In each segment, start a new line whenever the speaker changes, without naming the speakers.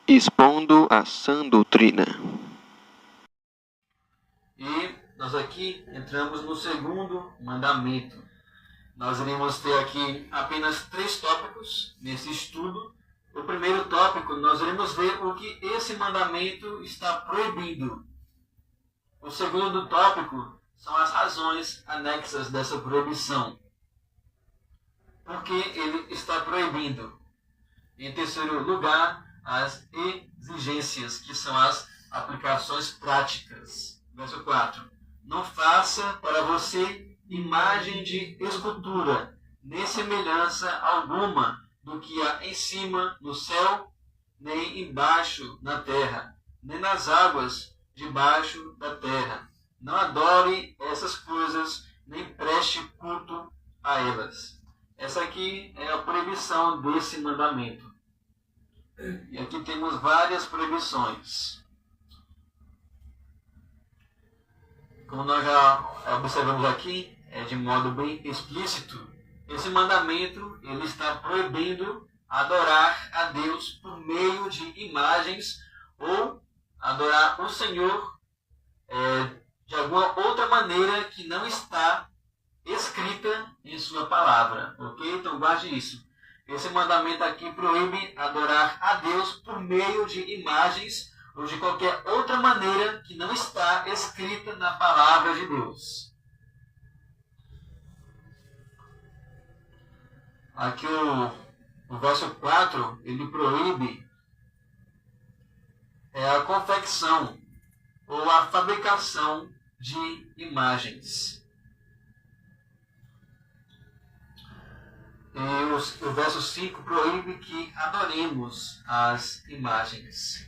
expondo a sã doutrina.
E nós aqui entramos no segundo mandamento. Nós iremos ter aqui apenas 3 tópicos nesse estudo. O primeiro tópico, nós iremos ver o que esse mandamento está proibindo. O segundo tópico são as razões anexas dessa proibição. Por que ele está proibindo? Em terceiro lugar, as exigências, que são as aplicações práticas. Verso 4. Não faça para você imagem de escultura, nem semelhança alguma do que há em cima no céu, nem embaixo na terra, nem nas águas debaixo da terra. Não adore essas coisas, nem preste culto a elas. Essa aqui é a proibição desse mandamento. E aqui temos várias proibições. Como nós já observamos aqui, de modo bem explícito, esse mandamento ele está proibindo adorar a Deus por meio de imagens ou adorar o Senhor de alguma outra maneira que não está escrita em sua palavra. Ok? Então guarde isso. Esse mandamento aqui proíbe adorar a Deus por meio de imagens ou de qualquer outra maneira que não está escrita na palavra de Deus. Aqui o verso 4, ele proíbe a confecção ou a fabricação de imagens. E o verso 5 proíbe que adoremos as imagens.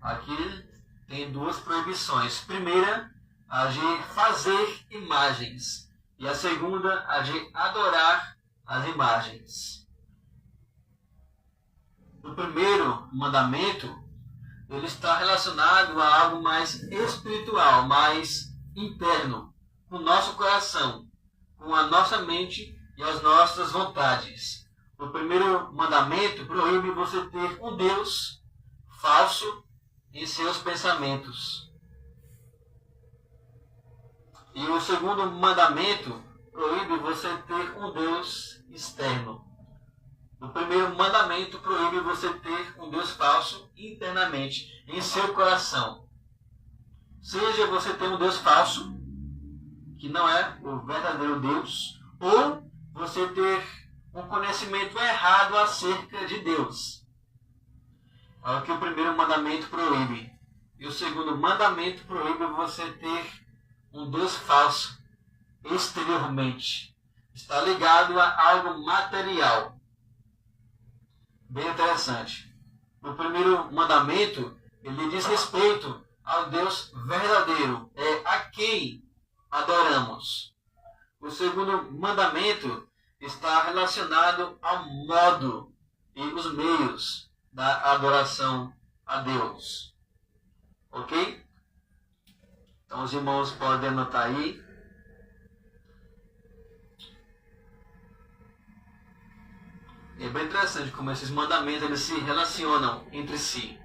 Aqui tem 2 proibições. Primeira, a de fazer imagens. E a segunda, a de adorar as imagens. O primeiro mandamento, ele está relacionado a algo mais espiritual, mais interno, com o nosso coração, com a nossa mente e as nossas vontades. O primeiro mandamento proíbe você ter um Deus falso em seus pensamentos. E o segundo mandamento proíbe você ter um Deus externo. O primeiro mandamento proíbe você ter um Deus falso internamente, em seu coração. Seja você ter um Deus falso, que não é o verdadeiro Deus, ou você ter um conhecimento errado acerca de Deus. É o que o primeiro mandamento proíbe. E o segundo mandamento proíbe você ter um Deus falso exteriormente. Está ligado a algo material. Bem interessante. O primeiro mandamento, ele diz respeito ao Deus verdadeiro. É a quem adoramos. O segundo mandamento está relacionado ao modo e os meios da adoração a Deus. Ok? Então os irmãos podem anotar aí. É bem interessante como esses mandamentos eles se relacionam entre si.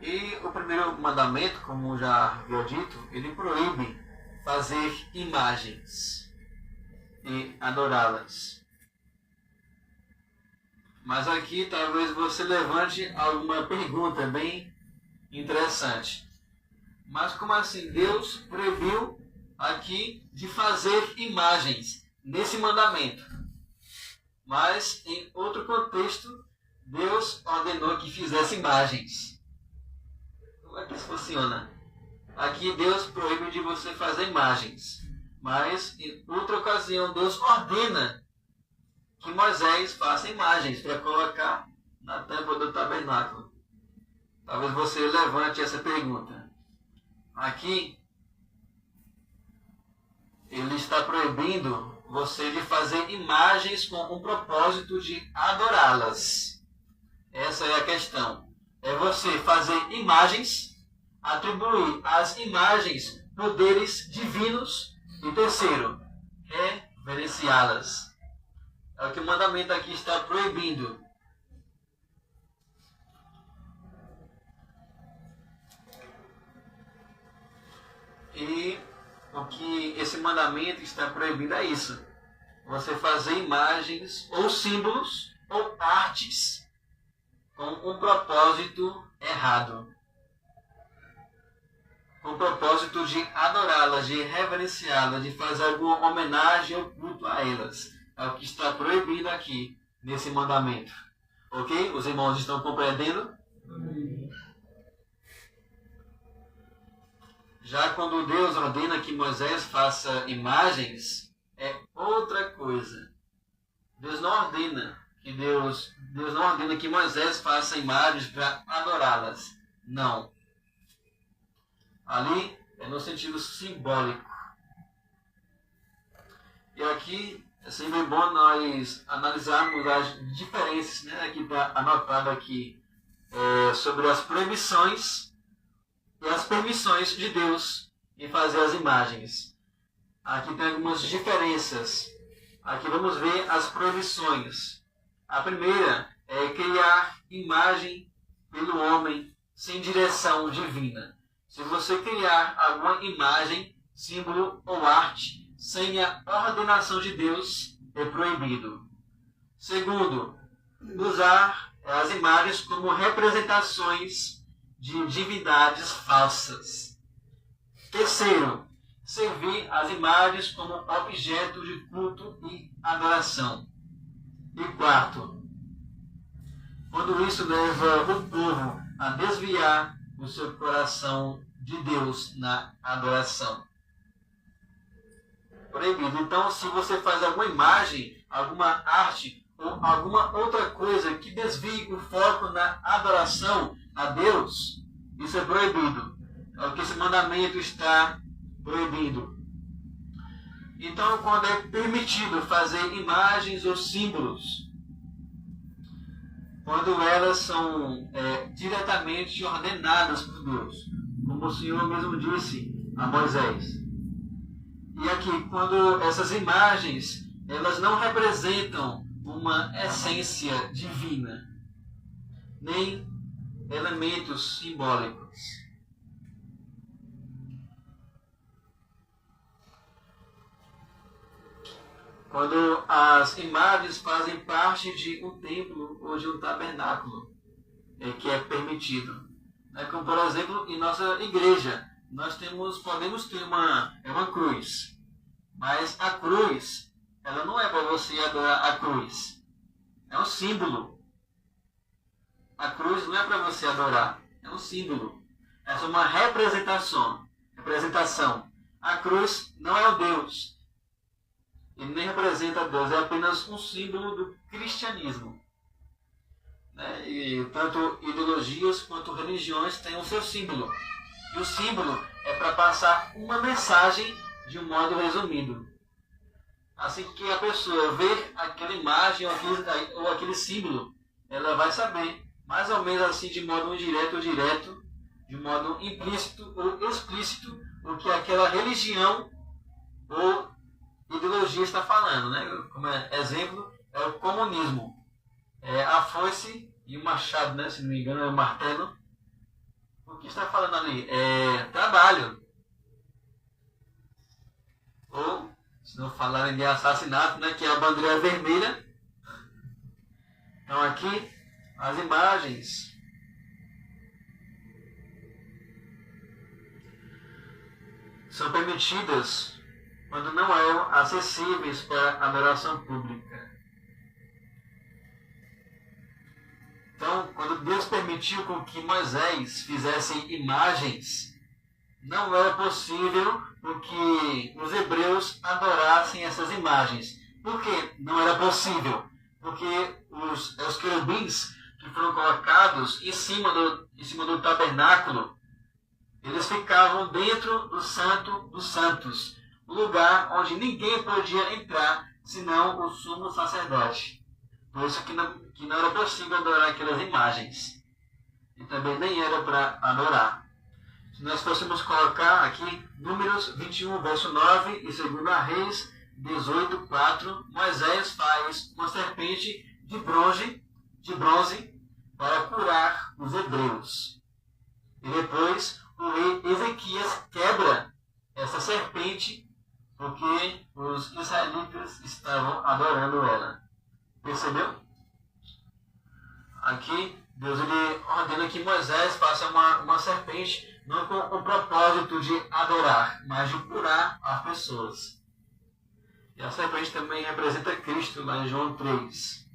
E o primeiro mandamento, como já havia dito, ele proíbe fazer imagens e adorá-las. Mas aqui talvez você levante alguma pergunta bem interessante. Mas como assim? Deus proibiu aqui de fazer imagens nesse mandamento. Mas em outro contexto, Deus ordenou que fizesse imagens. Como é que isso funciona? Aqui Deus proíbe de você fazer imagens. Mas em outra ocasião Deus ordena que Moisés faça imagens para colocar na tampa do tabernáculo. Talvez você levante essa pergunta. Aqui ele está proibindo você de fazer imagens com o propósito de adorá-las. Essa é a questão. É você fazer imagens, atribuir às imagens poderes divinos e terceiro, reverenciá-las. É o que o mandamento aqui está proibindo. E o que esse mandamento está proibindo é isso. Você fazer imagens ou símbolos ou artes com um propósito errado. Com o propósito de adorá-las, de reverenciá-las, de fazer alguma homenagem ou culto a elas. É o que está proibido aqui, nesse mandamento. Ok? Os irmãos estão compreendendo? Já quando Deus ordena que Moisés faça imagens, é outra coisa. Deus não ordena que Moisés faça imagens para adorá-las. Não. Ali é no sentido simbólico. E aqui é sempre bom nós analisarmos as diferenças, né, que está anotado aqui, sobre as proibições e as permissões de Deus em fazer as imagens. Aqui tem algumas diferenças. Aqui vamos ver as proibições. A primeira é criar imagem pelo homem sem direção divina. Se você criar alguma imagem, símbolo ou arte sem a ordenação de Deus, é proibido. Segundo, usar as imagens como representações de divindades falsas. Terceiro, servir as imagens como objeto de culto e adoração. E quarto, quando isso leva o povo a desviar o seu coração de Deus na adoração. Proibido. Então, se você faz alguma imagem, alguma arte ou alguma outra coisa que desvie o foco na adoração a Deus, isso é proibido. É o que esse mandamento está proibindo. Então, quando é permitido fazer imagens ou símbolos, quando elas são diretamente ordenadas por Deus, como o Senhor mesmo disse a Moisés. E aqui, quando essas imagens, elas não representam uma essência divina, nem elementos simbólicos. Quando as imagens fazem parte de um templo ou de um tabernáculo, que é permitido. Como, por exemplo, em nossa igreja, nós podemos ter uma cruz. Mas a cruz, ela não é para você adorar a cruz. É um símbolo. A cruz não é para você adorar. É um símbolo. É só uma representação. A cruz não é o Deus. Ele nem representa Deus, é apenas um símbolo do cristianismo. E tanto ideologias quanto religiões têm o seu símbolo. E o símbolo é para passar uma mensagem de um modo resumido. Assim que a pessoa vê aquela imagem ou aquele símbolo, ela vai saber, mais ou menos assim, de modo indireto ou direto, de modo implícito ou explícito, o que aquela religião ou ideologia está falando, Como exemplo, é o comunismo. A foice e o machado, se não me engano, é o martelo. O que está falando ali? É trabalho. Ou, se não falarem de assassinato, que é a bandeira vermelha. Então aqui, as imagens são permitidas quando não eram acessíveis para a adoração pública. Então, quando Deus permitiu com que Moisés fizesse imagens, não era possível que os hebreus adorassem essas imagens. Por que não era possível? Porque os querubins que foram colocados em cima do tabernáculo, eles ficavam dentro do Santo dos Santos, lugar onde ninguém podia entrar, senão o sumo sacerdote. Por isso que não era possível adorar aquelas imagens. E também nem era para adorar. Se nós fôssemos colocar aqui Números 21, verso 9 e 2 Reis 18:4, Moisés faz uma serpente de bronze para curar os hebreus. E depois o rei Ezequias quebra essa serpente porque os israelitas estavam adorando ela. Percebeu? Aqui Deus ele ordena que Moisés faça uma serpente, não com o propósito de adorar, mas de curar as pessoas. E a serpente também representa Cristo, lá em João 3.